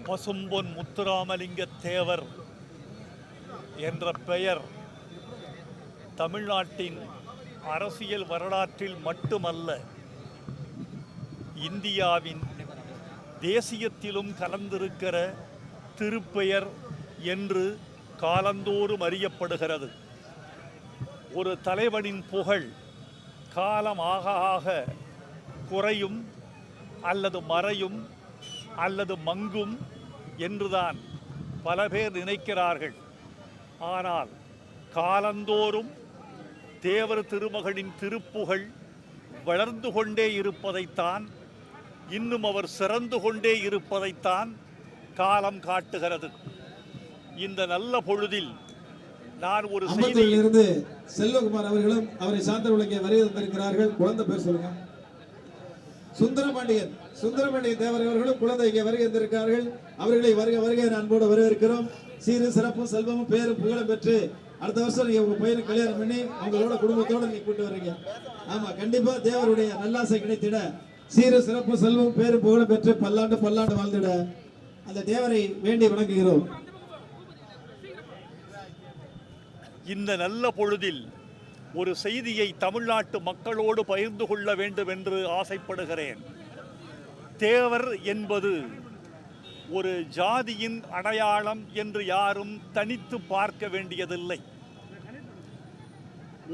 பசும்பொன் முத்துராமலிங்க தேவர் என்ற பெயர் தமிழ்நாட்டின் அரசியல் வரலாற்றில் மட்டுமல்ல, இந்தியாவின் தேசியத்திலும் கலந்திருக்கிற திருப்பெயர் என்று காலந்தோறும் அறியப்படுகிறது. ஒரு தலைவனின் புகழ் காலம் ஆக ஆக குறையும் அல்லது மறையும் அல்லது மங்கும் என்றுதான் பல பேர் நினைக்கிறார்கள். ஆனால் காலந்தோறும் தேவர் திருமகனின் திருப்புகழ் வளர்ந்து கொண்டே இருப்பதைத்தான், இன்னும் அவர் சிறந்து கொண்டே இருப்பதைத்தான் காலம் காட்டுகிறது. இந்த நல்ல பொழுதில் நான் ஒரு செய்தியிலிருந்து செல்வகுமார் அவர்களும் அவரை சார்ந்தவர்களுக்கு வருகை தந்திருக்கிறார்கள். குழந்தை பேர் சொல்லுங்க. சுந்தரபாண்டியன் தேவர் அவர்களும் குழந்தை இங்கே வருகை தந்திருக்கிறார்கள். அவர்களை வருகை அன்போடு வரவேற்கிறோம். சீரு சிறப்பும் செல்வமும் பேரும் புகழும் பெற்று அடுத்த வருஷம் நீங்க உங்க பையனை கல்யாணம் பண்ணி அவங்களோட குடும்பத்தோட நீங்க கூட்டு வர்றீங்க. ஆமா, கண்டிப்பா தேவருடைய நல்லாசை கிடைத்திட, சீரு சிறப்பு செல்வம் பேரும் புகழும் பெற்று பல்லாண்டு வாழ்ந்திட அந்த தேவரை வேண்டி வணங்குகிறோம். இந்த நல்ல பொழுதில் ஒரு செய்தியை தமிழ்நாட்டு மக்களோடு பகிர்ந்து கொள்ள வேண்டும் என்று ஆசைப்படுகிறேன். தேவர் என்பது ஒரு ஜாதியின் அடையாளம் என்று யாரும் தனித்து பார்க்க வேண்டியதில்லை.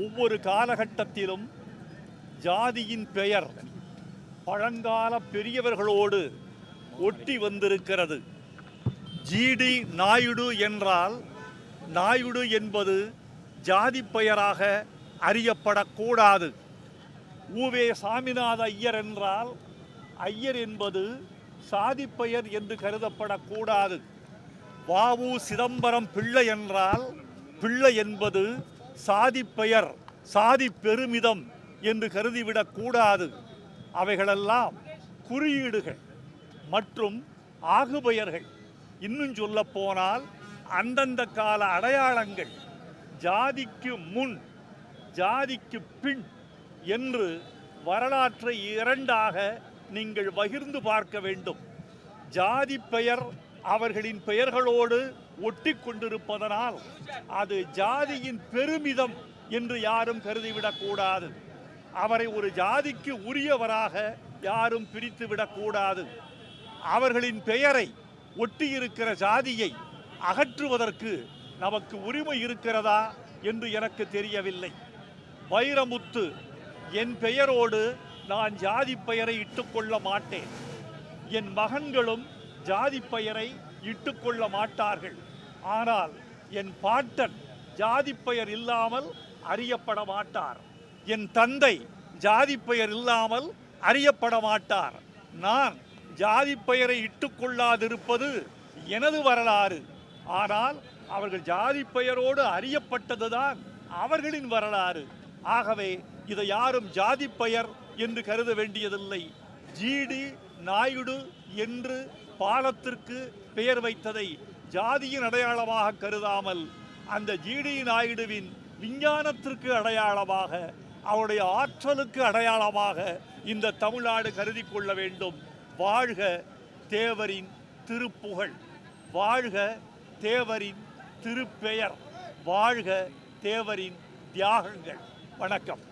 ஒவ்வொரு காலகட்டத்திலும் ஜாதியின் பெயர் பழங்கால பெரியவர்களோடு ஒட்டி வந்திருக்கிறது. ஜிடி நாயுடு என்றால் நாயுடு என்பது ஜாதி பெயராக அறியப்படக்கூடாது. ஊவே சாமிநாத ஐயர் என்றால் ஐயர் என்பது சாதி பெயர் என்று கருதப்படக்கூடாது. வாவு சிதம்பரம் பிள்ளை என்றால் பிள்ளை என்பது சாதி பெயர், சாதி பெருமிதம் என்று கருதிவிடக்கூடாது. அவைகளெல்லாம் குறியீடுகள் மற்றும் ஆகுபெயர்கள். இன்னும் சொல்ல போனால் அந்தந்த கால அடையாளங்கள். ஜாதிக்கு முன், ஜாதிக்கு பின் என்று வரலாற்றை இரண்டாக நீங்கள் பகிர்ந்து பார்க்க வேண்டும். ஜாதி பெயர் அவர்களின் பெயர்களோடு ஒட்டி கொண்டிருப்பதனால் அது ஜாதியின் பெருமிதம் என்று யாரும் கருதிவிடக்கூடாது. அவரை ஒரு ஜாதிக்கு உரியவராக யாரும் பிரித்துவிடக்கூடாது. அவர்களின் பெயரை ஒட்டியிருக்கிற ஜாதியை அகற்றுவதற்கு நமக்கு உரிமை இருக்கிறதா என்று எனக்கு தெரியவில்லை. வைரமுத்து என் பெயரோடு நான் ஜாதி பெயரை இட்டுக்கொள்ள மாட்டேன். என் மகன்களும் ஜாதி பெயரை இட்டுக்கொள்ள மாட்டார்கள். ஆனால் என் பாட்டன் ஜாதி பெயர் இல்லாமல் அறியப்பட மாட்டார். என் தந்தை ஜாதி பெயர் இல்லாமல் அறியப்பட மாட்டார். நான் ஜாதி பெயரை இட்டுக்கொள்ளாதிருப்பது எனது வரலாறு. ஆனால் அவர்கள் ஜாதி பெயரோடு அறியப்பட்டதுதான் அவர்களின் வரலாறு. ஆகவே இதை யாரும் ஜாதி பெயர் என்று கருத வேண்டியதில்லை. ஜிடி நாயுடு என்று பாலத்திற்கு பெயர் வைத்ததை ஜாதியின் அடையாளமாக கருதாமல் அந்த ஜிடி நாயுடுவின் விஞ்ஞானத்திற்கு அடையாளமாக, அவருடைய ஆற்றலுக்கு அடையாளமாக இந்த தமிழ்நாடு கருதி கொள்ள வேண்டும். வாழ்க தேவரின் திருப்புகழ், வாழ்க தேவரின் திருப்பெயர், வாழ்க தேவரின் தியாகங்கள். வணக்கம்.